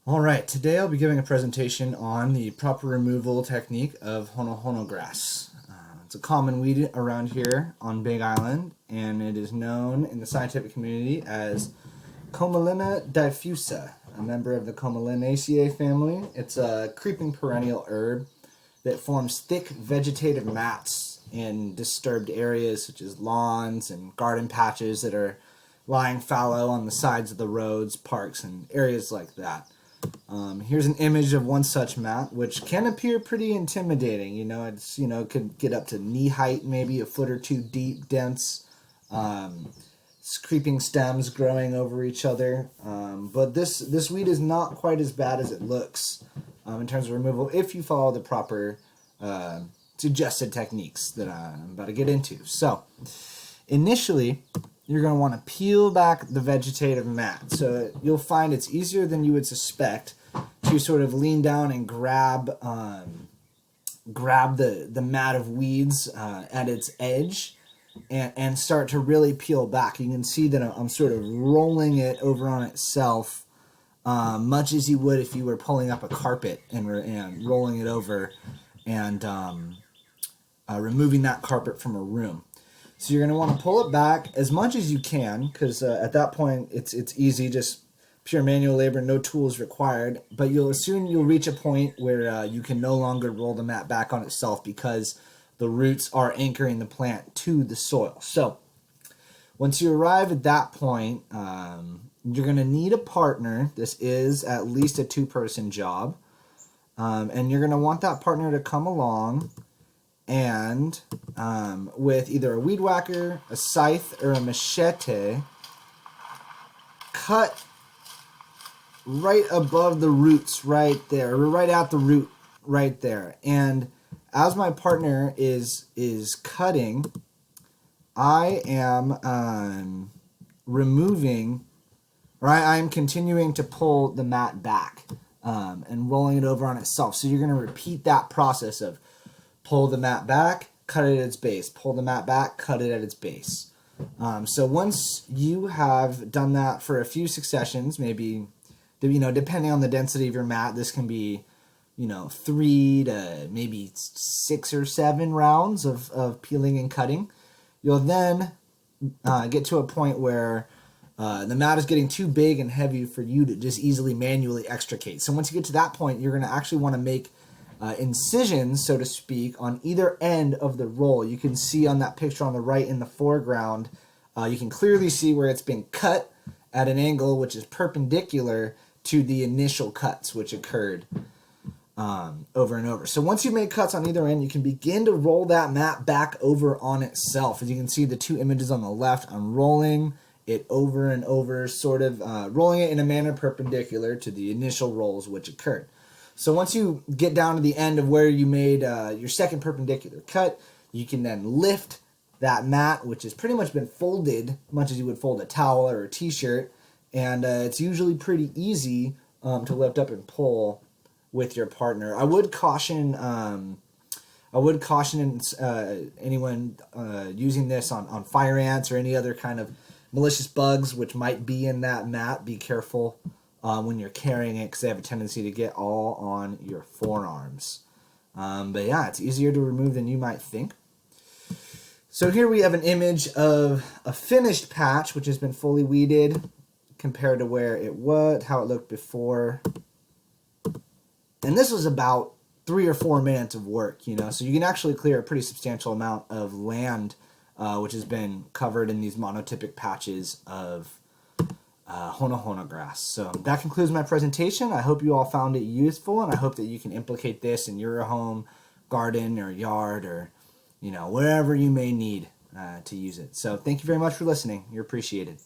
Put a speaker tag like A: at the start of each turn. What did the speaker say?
A: All right, today I'll be giving a presentation on the proper removal technique of Honohono grass. It's a common weed around here on Big Island, and it is known in the scientific community as Commelina diffusa, a member of the Commelinaceae family. It's a creeping perennial herb that forms thick vegetative mats in disturbed areas such as lawns and garden patches that are lying fallow on the sides of the roads, parks, and areas like that. Here's an image of one such mat, which can appear pretty intimidating. It could get up to knee height, maybe a foot or two deep, dense, creeping stems growing over each other. But this weed is not quite as bad as it looks in terms of removal if you follow the proper suggested techniques that I'm about to get into. So, initially, you're going to want to peel back the vegetative mat. So you'll find it's easier than you would suspect to sort of lean down and grab the mat of weeds at its edge and start to really peel back. You can see that I'm sort of rolling it over on itself, much as you would if you were pulling up a carpet and rolling it over and removing that carpet from a room. So you're going to want to pull it back as much as you can, because at that point it's easy, just pure manual labor, no tools required. But soon you'll reach a point where you can no longer roll the mat back on itself because the roots are anchoring the plant to the soil. So once you arrive at that point, you're going to need a partner. This is at least a two-person job. And you're going to want that partner to come along and with either a weed whacker, a scythe, or a machete, cut right above the roots right there, or right at the root right there. And as my partner is cutting, I am removing, or I'm continuing to pull the mat back and rolling it over on itself. So you're going to repeat that process of pull the mat back, cut it at its base. Pull the mat back, cut it at its base. So once you have done that for a few successions, maybe, depending on the density of your mat, this can be, 3 to maybe 6 or 7 rounds of peeling and cutting. You'll then get to a point where the mat is getting too big and heavy for you to just easily manually extricate. So once you get to that point, you're going to actually want to make incisions, so to speak, on either end of the roll. You can see on that picture on the right in the foreground, you can clearly see where it's been cut at an angle which is perpendicular to the initial cuts which occurred over and over. So once you've made cuts on either end, you can begin to roll that mat back over on itself. As you can see the two images on the left, I'm rolling it over and over, sort of rolling it in a manner perpendicular to the initial rolls which occurred. So once you get down to the end of where you made your second perpendicular cut, you can then lift that mat, which has pretty much been folded, much as you would fold a towel or a t-shirt, and it's usually pretty easy to lift up and pull with your partner. I would caution anyone using this on fire ants or any other kind of malicious bugs which might be in that mat. Be careful when you're carrying it, because they have a tendency to get all on your forearms. But yeah, it's easier to remove than you might think. So here we have an image of a finished patch which has been fully weeded compared to how it looked before. And this was about 3 or 4 minutes of work, so you can actually clear a pretty substantial amount of land which has been covered in these monotypic patches of Honohono grass. So that concludes my presentation. I hope you all found it useful, and I hope that you can implicate this in your home, garden, or yard, or wherever you may need to use it. So thank you very much for listening. You're appreciated.